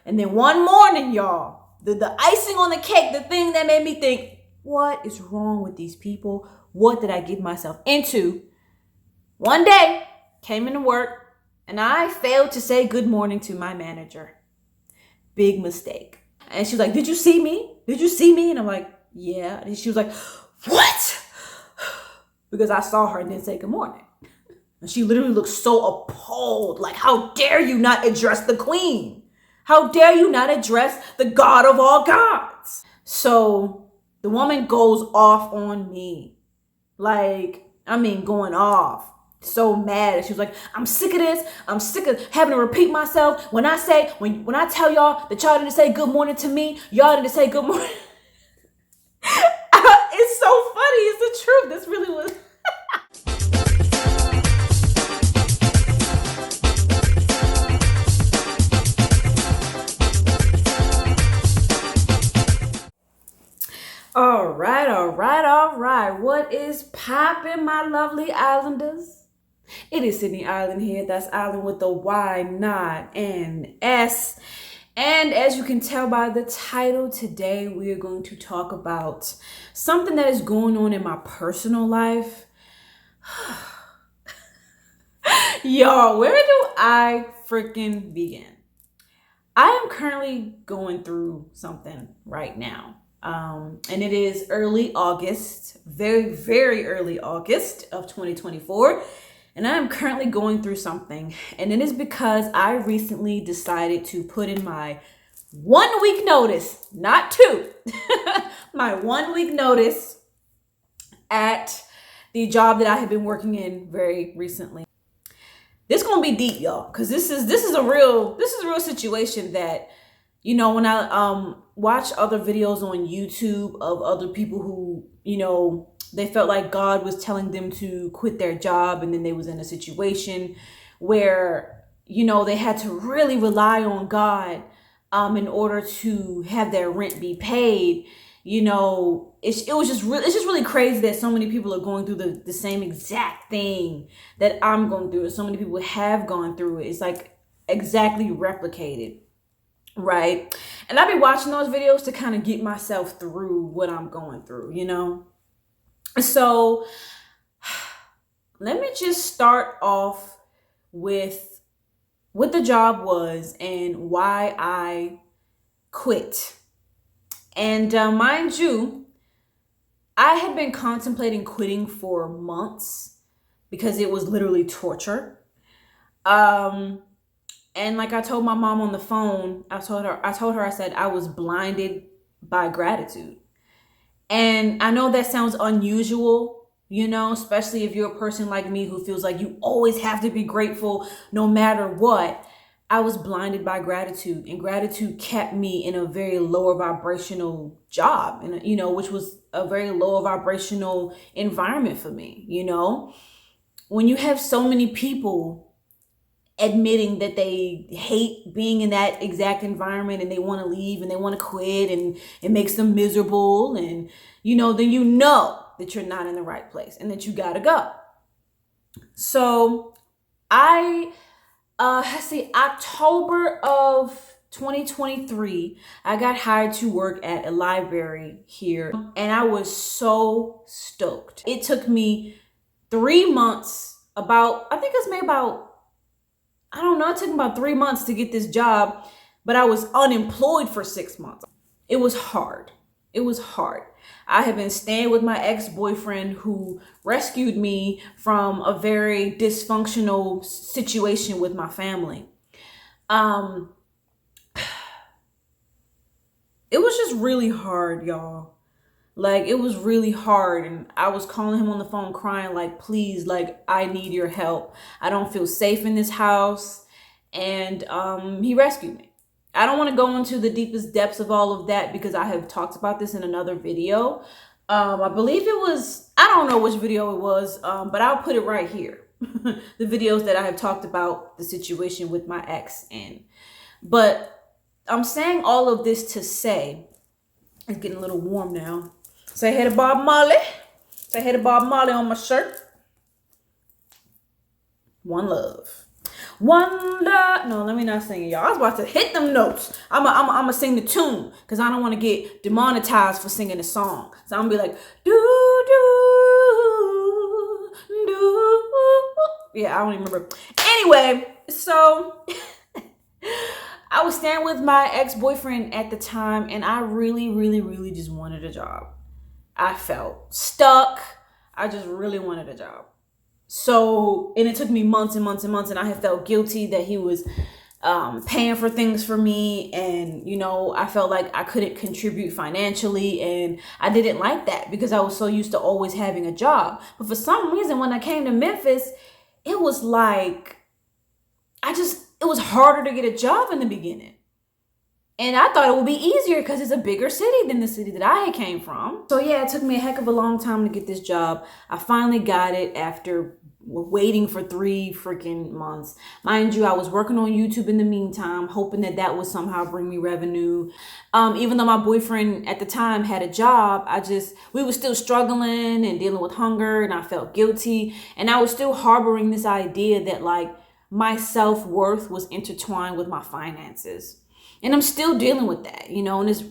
And then one morning, y'all, the icing on the cake, the thing that made me think, what is wrong with these people? What did I get myself into? One day, came into work, and I failed to say good morning to my manager. Big mistake. And she was like, did you see me? Did you see me? And I'm like, yeah. And she was like, what? Because I saw her and didn't say good morning. And she literally looked so appalled. Like, how dare you not address the queen? How dare you not address the God of all gods? So the woman goes off on me. Like, I mean, going off. So mad. She was like, I'm sick of this. I'm sick of having to repeat myself. When I tell y'all that y'all didn't say good morning to me, y'all didn't say good morning. It's so funny. It's the truth. This really was. All right. What is poppin', my lovely islanders? It is Sydney Island here. That's Island with the Y, not an S. And as you can tell by the title, today we are going to talk about something that is going on in my personal life. Y'all, where do I freaking begin? I am currently going through something right now. And it is early August, very, very early August of 2024. And I am currently going through something. And it is because I recently decided to put in my 1 week notice, not 2, my 1 week notice at the job that I have been working in very recently. This is gonna be deep, y'all, because this is a real situation that, you know, when I watch other videos on YouTube of other people who, you know, they felt like God was telling them to quit their job, and then they was in a situation where, you know, they had to really rely on God in order to have their rent be paid. You know, it's just really crazy that so many people are going through the same exact thing that I'm going through. So many people have gone through it. It's like exactly replicated. Right. And I've been watching those videos to kind of get myself through what I'm going through, you know. So let me just start off with what the job was and why I quit. And mind you, I had been contemplating quitting for months because it was literally torture. And like I told my mom on the phone, I told her, I said I was blinded by gratitude. And I know that sounds unusual, you know, especially if you're a person like me who feels like you always have to be grateful no matter what. I was blinded by gratitude, and gratitude kept me in a very lower vibrational job, and, you know, which was a very lower vibrational environment for me. You know, when you have so many people admitting that they hate being in that exact environment and they want to leave and they want to quit and it makes them miserable, and, you know, then you know that you're not in the right place and that you gotta go. So October of 2023, I got hired to work at a library here, and I was so stoked. It took me 3 months, it took me about 3 months to get this job, but I was unemployed for 6 months. It was hard. I had been staying with my ex-boyfriend who rescued me from a very dysfunctional situation with my family. It was just really hard, y'all. Like, it was really hard, and I was calling him on the phone crying, like, please, like, I need your help. I don't feel safe in this house. And he rescued me. I don't want to go into the deepest depths of all of that because I have talked about this in another video. I believe it was, I don't know which video it was, but I'll put it right here. The videos that I have talked about the situation with my ex in. But I'm saying all of this to say, it's getting a little warm now. Say hey to Bob Marley. Say hey to Bob Marley on my shirt. One love. Wonder. No, let me not sing it, y'all. I was about to hit them notes. I'm sing the tune because I don't want to get demonetized for singing the song. So I'm gonna be like, do do do. Yeah, I don't even remember. Anyway, so I was staying with my ex-boyfriend at the time, and I really, really, really just wanted a job. I felt stuck. I just really wanted a job. So, and it took me months and months and months, and I had felt guilty that he was paying for things for me, and I felt like I couldn't contribute financially, and I didn't like that because I was so used to always having a job. But for some reason, when I came to Memphis, it was like it was harder to get a job in the beginning. And I thought it would be easier because it's a bigger city than the city that I came from. So yeah, it took me a heck of a long time to get this job. I finally got it after waiting for 3 freaking months. Mind you, I was working on YouTube in the meantime, hoping that would somehow bring me revenue. Even though my boyfriend at the time had a job, we were still struggling and dealing with hunger, and I felt guilty. And I was still harboring this idea that like my self-worth was intertwined with my finances. And I'm still dealing with that, and what is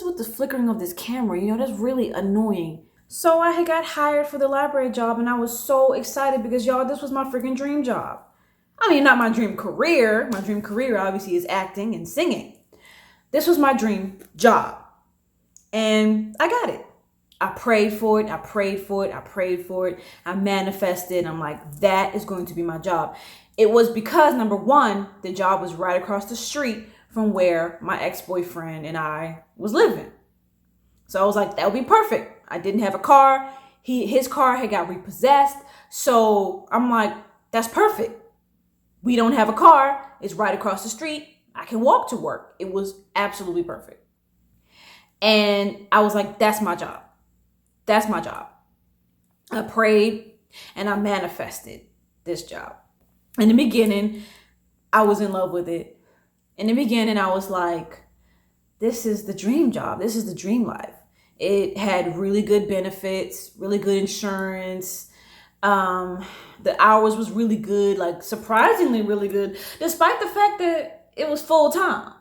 with the flickering of this camera? That's really annoying. So I had got hired for the library job, and I was so excited because y'all, this was my freaking dream job. I mean, not my dream career. My dream career obviously is acting and singing. This was my dream job. And I got it. I prayed for it. I prayed for it. I prayed for it. I manifested. I'm like, that is going to be my job. It was because, number one, the job was right across the street from where my ex-boyfriend and I was living. So I was like, that would be perfect. I didn't have a car. His car had got repossessed. So I'm like, that's perfect. We don't have a car. It's right across the street. I can walk to work. It was absolutely perfect. And I was like, that's my job. That's my job. I prayed and I manifested this job. In the beginning, I was in love with it. In the beginning, I was like, this is the dream job. This is the dream life. It had really good benefits, really good insurance. The hours was really good, like surprisingly really good, despite the fact that it was full time.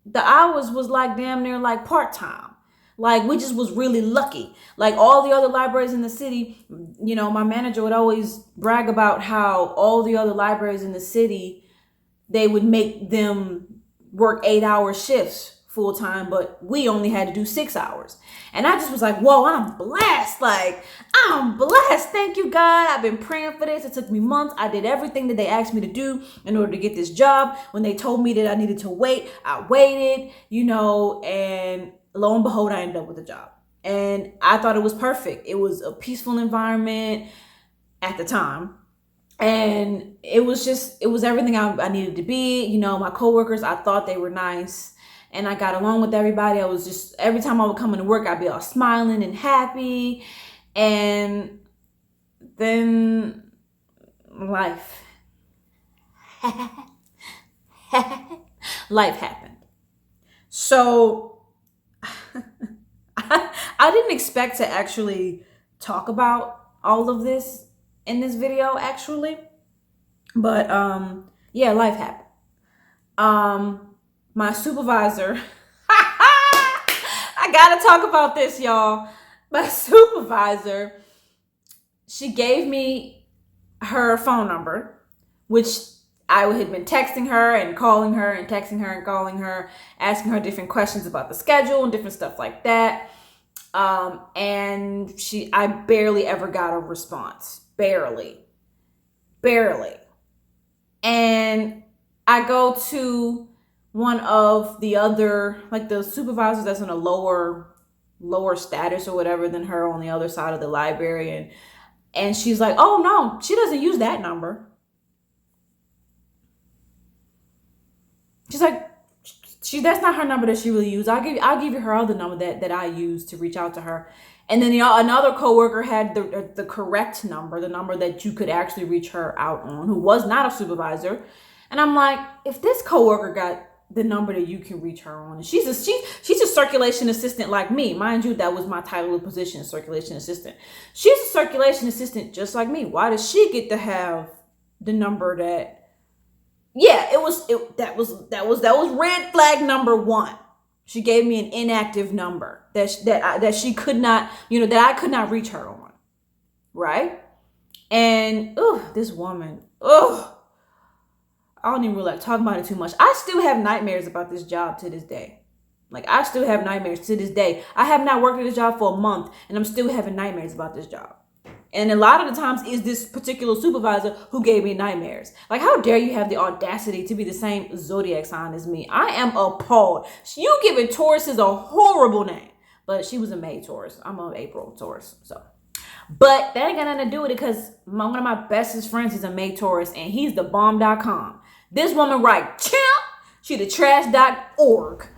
The hours was like damn near like part time. Like we just was really lucky. Like all the other libraries in the city, my manager would always brag about how all the other libraries in the city, they would make them work 8-hour shifts full time, but we only had to do 6 hours. And I just was like, whoa, I'm blessed. Like, I'm blessed. Thank you, God. I've been praying for this. It took me months. I did everything that they asked me to do in order to get this job. When they told me that I needed to wait, I waited, and lo and behold, I ended up with a job. And I thought it was perfect. It was a peaceful environment at the time. And it was everything I needed to be. My coworkers, I thought they were nice. And I got along with everybody. I was just, every time I would come into work, I'd be all smiling and happy. And then life happened. So I didn't expect to actually talk about all of this in this video, actually. But yeah, life happened. My supervisor, I gotta talk about this, y'all. My supervisor, she gave me her phone number, which I had been texting her and calling her and texting her and calling her, asking her different questions about the schedule and different stuff like that. And I barely ever got a response. Barely. And I go to one of the other, like the supervisors that's in a lower status or whatever than her on the other side of the library. And she's like, oh no, she doesn't use that number. She's like, that's not her number that she really used. I'll give you her other number that I use to reach out to her. And then another coworker had the correct number, the number that you could actually reach her out on, who was not a supervisor. And I'm like, if this coworker got the number that you can reach her on, and she's a circulation assistant like me, mind you, that was my title of position, circulation assistant. She's a circulation assistant just like me. Why does she get to have the number that Yeah, that was red flag number one. She gave me an inactive number that she could not, that I could not reach her on, right? And this woman, I don't even really like talking about it too much. I still have nightmares about this job to this day. Like, I still have nightmares to this day. I have not worked at this job for a month, and I'm still having nightmares about this job. And a lot of the times is this particular supervisor who gave me nightmares. Like, how dare you have the audacity to be the same zodiac sign as me? I am appalled. You giving Tauruses a horrible name. But she was a May Taurus. I'm an April Taurus. So, but that ain't got nothing to do with it, because one of my bestest friends is a May Taurus, and he's the bomb.com. This woman right, champ, she the trash.org.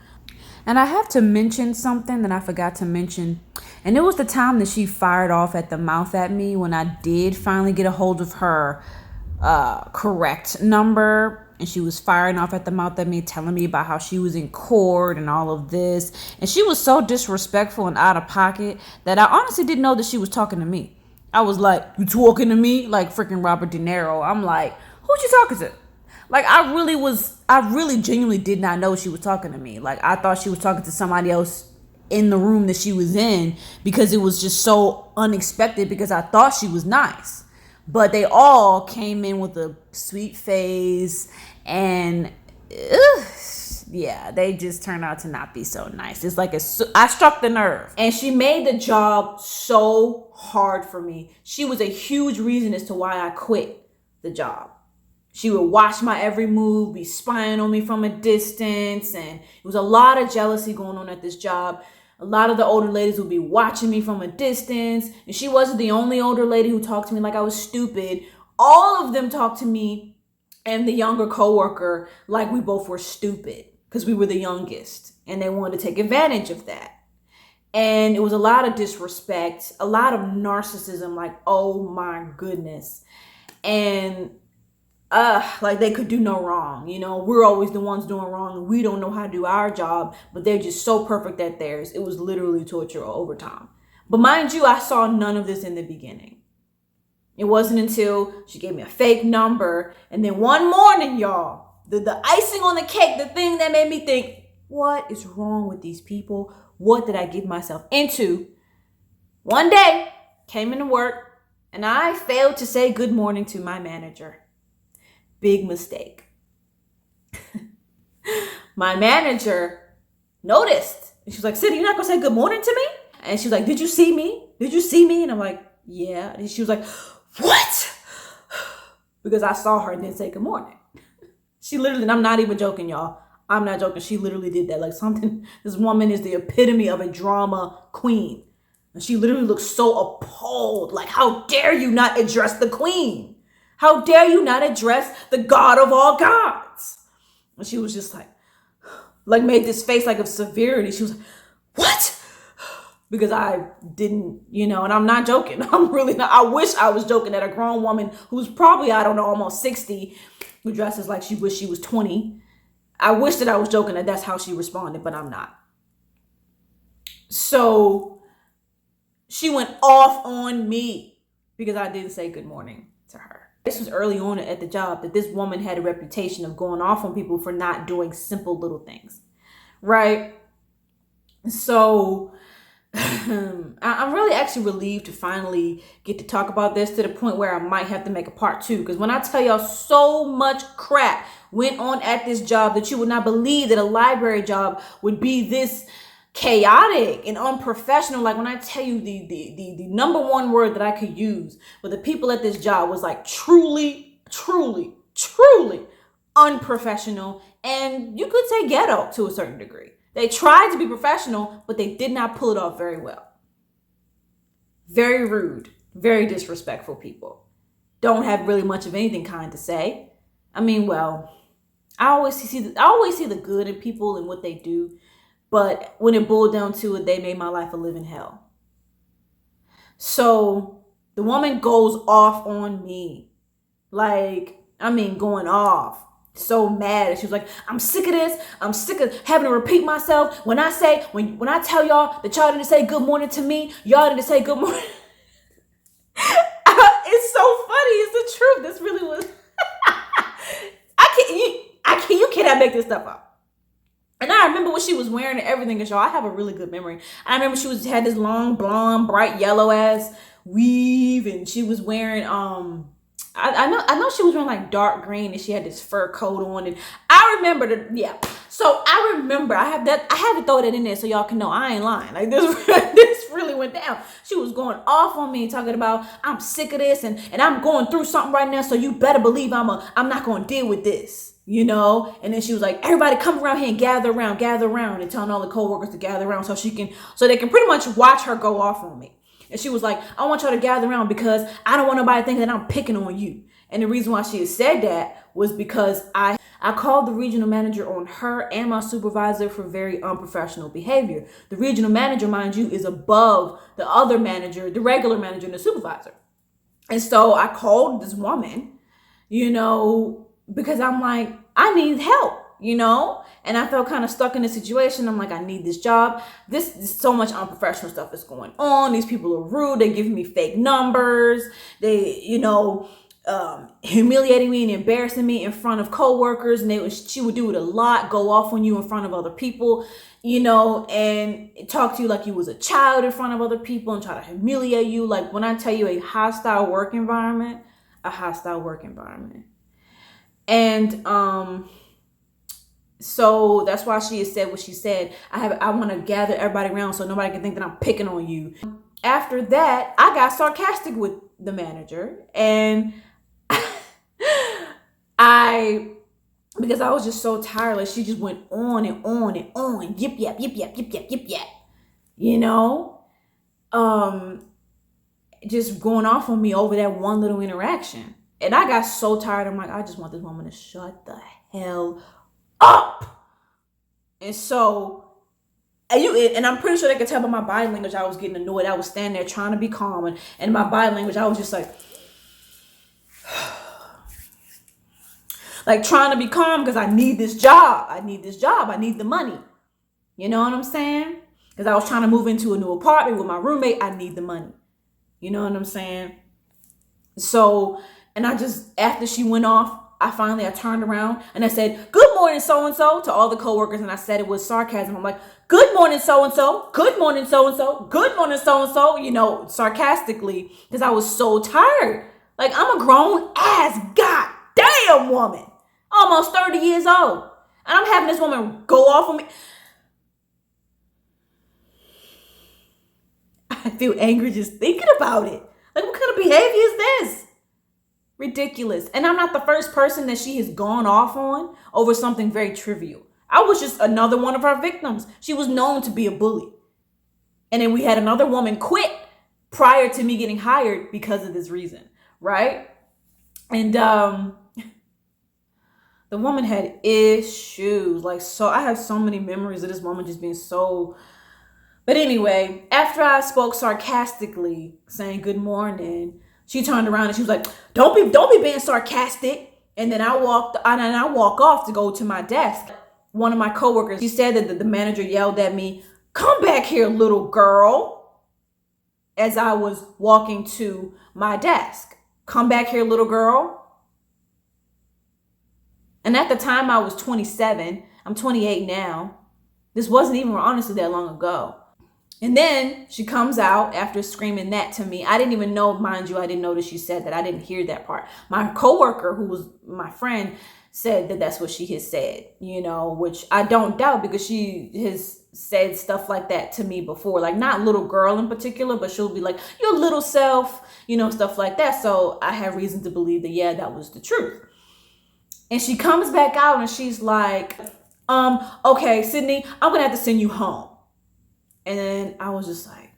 And I have to mention something that I forgot to mention. And it was the time that she fired off at the mouth at me when I did finally get a hold of her correct number. And she was firing off at the mouth at me, telling me about how she was in court and all of this. And she was so disrespectful and out of pocket that I honestly didn't know that she was talking to me. I was like, you talking to me? Like freaking Robert De Niro. I'm like, who's you talking to? Like, I really genuinely did not know she was talking to me. Like, I thought she was talking to somebody else in the room that she was in, because it was just so unexpected, because I thought she was nice. But they all came in with a sweet face, and yeah, they just turned out to not be so nice. It's like I struck the nerve. And she made the job so hard for me. She was a huge reason as to why I quit the job. She would watch my every move, be spying on me from a distance. And it was a lot of jealousy going on at this job. A lot of the older ladies would be watching me from a distance. And she wasn't the only older lady who talked to me like I was stupid. All of them talked to me and the younger coworker like we both were stupid, because we were the youngest. And they wanted to take advantage of that. And it was a lot of disrespect, a lot of narcissism, like, oh my goodness. And like they could do no wrong. We're always the ones doing wrong, and we don't know how to do our job, but they're just so perfect at theirs. It was literally torture over time. But mind you, I saw none of this in the beginning. It wasn't until she gave me a fake number, and then one morning, y'all, the icing on the cake, the thing that made me think, what is wrong with these people? What did I get myself into? One day, came into work, and I failed to say good morning to my manager. Big mistake. My manager noticed. And she was like, City, you're not going to say good morning to me? And she was like, did you see me? Did you see me? And I'm like, yeah. And she was like, what? Because I saw her and didn't say good morning. She literally, and I'm not even joking, y'all. I'm not joking. She literally did that. Like something, this woman is the epitome of a drama queen. And she literally looked so appalled. Like, how dare you not address the queen? How dare you not address the God of all gods? And she was just like made this face like of severity. She was like, what? Because I didn't, and I'm not joking. I'm really not. I wish I was joking at a grown woman who's probably, I don't know, almost 60, who dresses like she wished she was 20. I wish that I was joking that that's how she responded, but I'm not. So she went off on me because I didn't say good morning to her. This was early on at the job that this woman had a reputation of going off on people for not doing simple little things, right? So I'm really actually relieved to finally get to talk about this, to the point where I might have to make a part 2. Because when I tell y'all, so much crap went on at this job that you would not believe that a library job would be this chaotic and unprofessional. Like when I tell you the number one word that I could use for the people at this job was like truly unprofessional, and you could say ghetto to a certain degree. They tried to be professional, but they did not pull it off very well. Very rude, very disrespectful people. Don't have really much of anything kind to say. I mean, well, I always see the good in people and what they do. But when it boiled down to it, they made my life a living hell. So the woman goes off on me. Like, I mean, going off. So mad. She was like, I'm sick of this. I'm sick of having to repeat myself. When I tell y'all that y'all didn't say good morning to me, y'all didn't say good morning. It's so funny. It's the truth. This really was. You cannot make this stuff up. And I remember what she was wearing and everything, because y'all, I have a really good memory. I remember she had this long blonde, bright yellow ass weave, and she was wearing I know she was wearing like dark green, and she had this fur coat on, and I remember So I remember I had to throw that in there so y'all can know I ain't lying. Like this really went down. She was going off on me, talking about I'm sick of this and I'm going through something right now, so you better believe I'm not gonna deal with this. And then she was like, everybody come around here and gather around, and telling all the coworkers to gather around so they can pretty much watch her go off on me. And she was like, I want y'all to gather around because I don't want nobody thinking that I'm picking on you. And the reason why she had said that was because I called the regional manager on her and my supervisor for very unprofessional behavior. The regional manager, mind you, is above the other manager, the regular manager and the supervisor. And so I called this woman, because I'm like, I need help, and I felt kind of stuck in the situation. I'm like, I need this job. This so much unprofessional stuff is going on. These people are rude. They're giving me fake numbers. They, humiliating me and embarrassing me in front of coworkers. And she would do it a lot, go off on you in front of other people, and talk to you like you was a child in front of other people and try to humiliate you. Like when I tell you a hostile work environment. And so that's why she has said what she said. I want to gather everybody around so nobody can think that I'm picking on you. After that, I got sarcastic with the manager, and because I was just so tired, like she just went on and on and on, yip yap, just going off on me over that one little interaction. And I got so tired. I'm like, I just want this woman to shut the hell up. And so, and I'm pretty sure they could tell by my body language I was getting annoyed. I was standing there trying to be calm, and my body language, I was just like trying to be calm because I need this job. I need the money. You know what I'm saying? Because I was trying to move into a new apartment with my roommate. I need the money. You know what I'm saying? So, and after she went off, I turned around and I said, good morning, so-and-so, to all the coworkers. And I said it with sarcasm. I'm like, good morning, so-and-so, good morning, so-and-so, good morning, so-and-so, sarcastically, because I was so tired. Like, I'm a grown ass goddamn woman, almost 30 years old. And I'm having this woman go off on me. I feel angry just thinking about it. Like, what kind of behavior is this? Ridiculous. And I'm not the first person that she has gone off on over something very trivial. I was just another one of her victims. She was known to be a bully. And then we had another woman quit prior to me getting hired because of this reason, right? And the woman had issues. So I have so many memories of this woman just being so... But anyway, after I spoke sarcastically, saying good morning, she turned around and she was like, don't be being sarcastic. And then I walk off to go to my desk. One of my coworkers, she said that the manager yelled at me, come back here, little girl, as I was walking to my desk. Come back here, little girl. And at the time I was 27. I'm 28 now. This wasn't even honestly that long ago. And then she comes out after screaming that to me. I didn't even know, mind you, I didn't know that she said that. I didn't hear that part. My coworker, who was my friend, said that that's what she has said, which I don't doubt, because she has said stuff like that to me before. Like, not little girl in particular, but she'll be like, your little self, stuff like that. So I have reason to believe that, yeah, that was the truth. And she comes back out and she's like, okay, Sydney, I'm going to have to send you home. And then I was just like,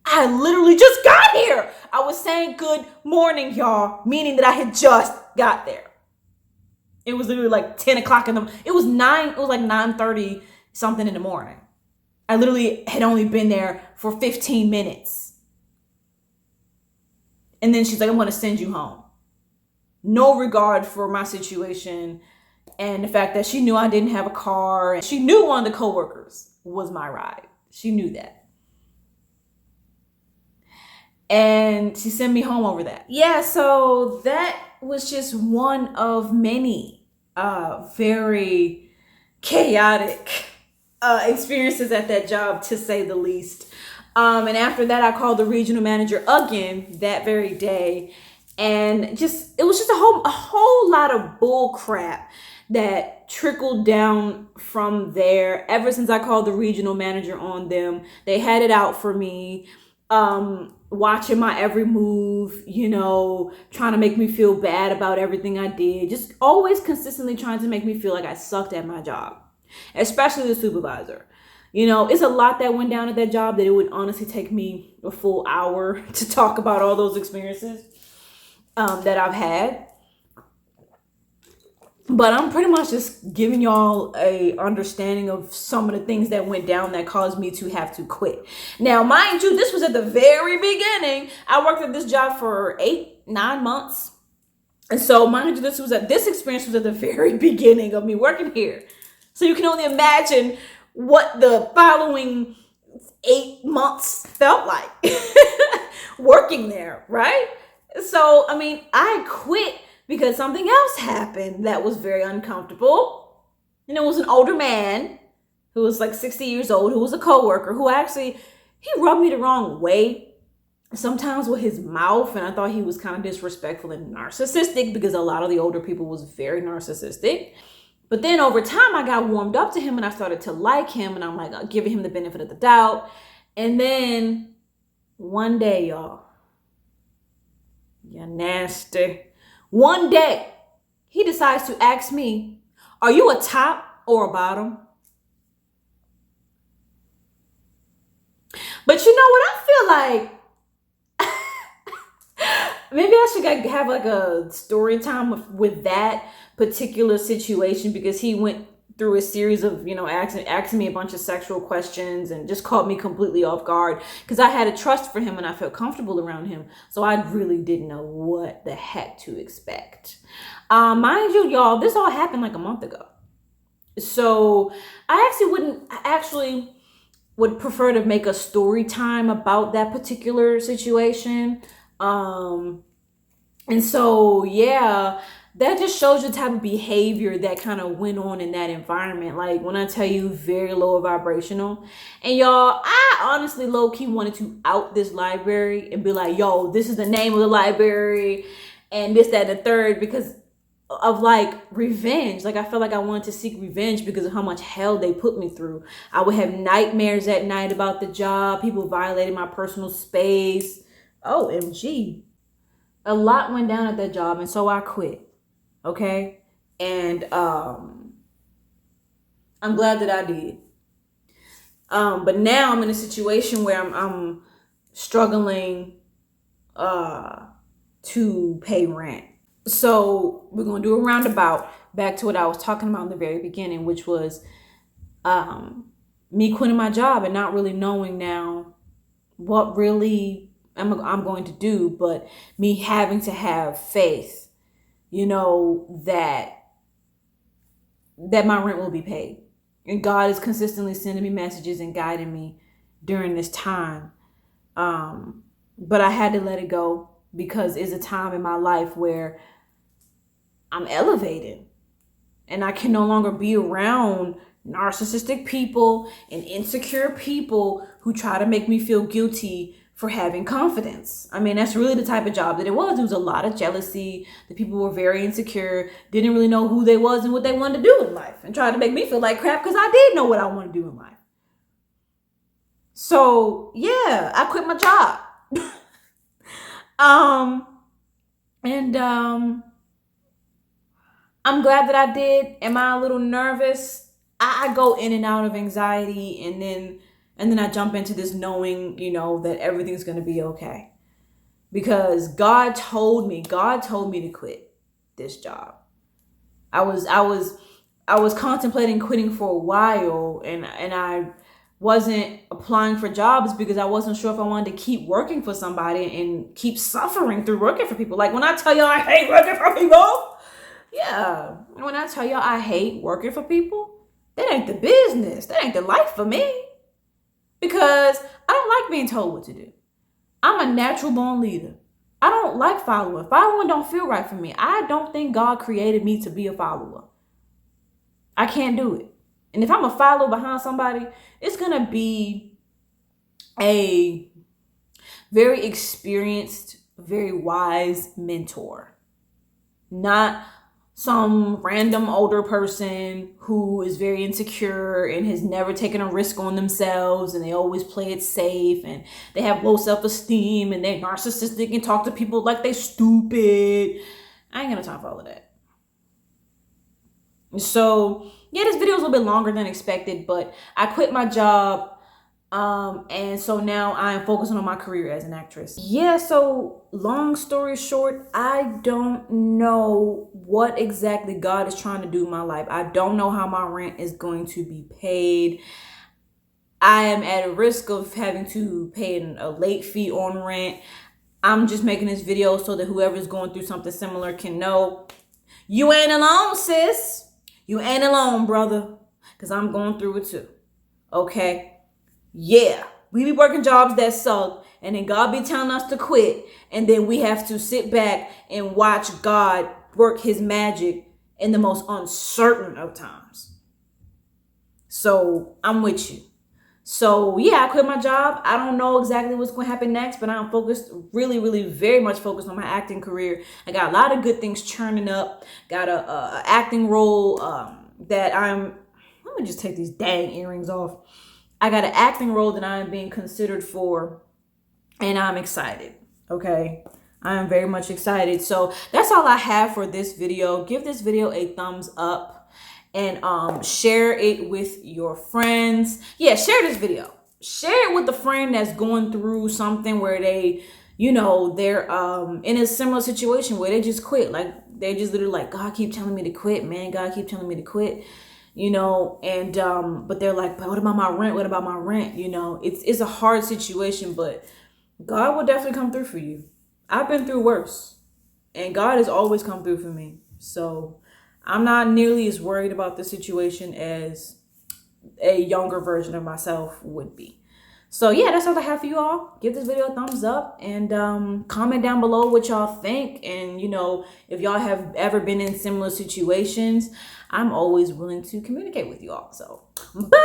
I literally just got here. I was saying good morning, y'all, meaning that I had just got there. It was literally like 10 o'clock it was like 9:30 something in the morning. I literally had only been there for 15 minutes. And then she's like, I'm going to send you home. No regard for my situation and the fact that she knew I didn't have a car. And she knew one of the coworkers was my ride. She knew that. And she sent me home over that. Yeah, so that was just one of many very chaotic experiences at that job, to say the least. And after that, I called the regional manager again that very day, and just it was just a whole lot of bull crap that trickled down from there. Ever since I called the regional manager on them, they had it out for me, watching my every move, trying to make me feel bad about everything I did, just always consistently trying to make me feel like I sucked at my job, especially the supervisor. It's a lot that went down at that job that it would honestly take me a full hour to talk about all those experiences that I've had. But I'm pretty much just giving y'all a understanding of some of the things that went down that caused me to have to quit. Now, mind you, this was at the very beginning. I worked at this job for 8-9 months. And so, mind you, this experience was at the very beginning of me working here. So you can only imagine what the following 8 months felt like working there, right? So, I quit because something else happened that was very uncomfortable. And it was an older man who was like 60 years old, who was a coworker, who actually, he rubbed me the wrong way sometimes with his mouth. And I thought he was kind of disrespectful and narcissistic, because a lot of the older people was very narcissistic. But then over time, I got warmed up to him and I started to like him. And I'm like, giving him the benefit of the doubt. And then one day, y'all, you're nasty. One day, he decides to ask me, are you a top or a bottom? But you know what? I feel like maybe I should have like a story time with that particular situation, because he went through a series of, asking me a bunch of sexual questions and just caught me completely off guard, because I had a trust for him and I felt comfortable around him. So I really didn't know what the heck to expect. Mind you, y'all, this all happened like a month ago. So I actually would prefer to make a story time about that particular situation. And so, yeah, that just shows you the type of behavior that kind of went on in that environment. Like, when I tell you, very low vibrational. And y'all, I honestly low-key wanted to out this library and be like, yo, this is the name of the library and this, that, and the third, because of like revenge. Like, I felt like I wanted to seek revenge because of how much hell they put me through. I would have nightmares at night about the job. People violated my personal space. OMG. A lot went down at that job, and so I quit. Okay? And I'm glad that I did. But now I'm in a situation where I'm struggling to pay rent. So we're going to do a roundabout back to what I was talking about in the very beginning, which was me quitting my job and not really knowing now what really I'm going to do, but me having to have faith, that my rent will be paid. And God is consistently sending me messages and guiding me during this time. But I had to let it go, because it's a time in my life where I'm elevated and I can no longer be around narcissistic people and insecure people who try to make me feel guilty for having confidence. That's really the type of job that it was. There was a lot of jealousy. The people were very insecure, didn't really know who they was and what they wanted to do in life, and tried to make me feel like crap because I did know what I wanted to do in life. So yeah, I quit my job. I'm glad that I did. Am I a little nervous? I go in and out of anxiety, and then I jump into this knowing, that everything's going to be okay. Because God told me to quit this job. I was contemplating quitting for a while, and I wasn't applying for jobs because I wasn't sure if I wanted to keep working for somebody and keep suffering through working for people. Like, when I tell y'all I hate working for people, yeah. When I tell y'all I hate working for people, that ain't the business. That ain't the life for me. Because I don't like being told what to do. I'm a natural born leader. I don't like following. Following don't feel right for me. I don't think God created me to be a follower. I can't do it. And if I'm a follow behind somebody, it's gonna be a very experienced, very wise mentor, not some random older person who is very insecure and has never taken a risk on themselves, and they always play it safe, and they have low self-esteem, and they're narcissistic and talk to people like they stupid. I ain't gonna time for all of that. So yeah, this video is a little bit longer than expected, but I quit my job. And so now I'm focusing on my career as an actress. Yeah, so long story short, I don't know what exactly God is trying to do in my life. I don't know how my rent is going to be paid. I am at a risk of having to pay a late fee on rent. I'm just making this video so that whoever's going through something similar can know you ain't alone, sis. You ain't alone, brother. Because I'm going through it too. Okay? Yeah, we be working jobs that suck, and then God be telling us to quit, and then we have to sit back and watch God work his magic in the most uncertain of times. So I'm with you. So yeah, I quit my job. I don't know exactly what's going to happen next, but I'm focused, really, really, very much focused on my acting career. I got a lot of good things churning up. Got a acting role that let me just take these dang earrings off. I got an acting role that I am being considered for, and I'm excited. Okay, I am very much excited. So that's all I have for this video. Give this video a thumbs up, and share it with your friends. Yeah, share this video. Share it with a friend that's going through something where they're in a similar situation where they just quit. Like, they just literally like, God keep telling me to quit, man. God keep telling me to quit. But they're like, but what about my rent? What about my rent? It's a hard situation, but God will definitely come through for you. I've been through worse, and God has always come through for me. So I'm not nearly as worried about the situation as a younger version of myself would be. So yeah, that's all I have for you all. Give this video a thumbs up, and comment down below what y'all think. And if y'all have ever been in similar situations, I'm always willing to communicate with you all. So bye.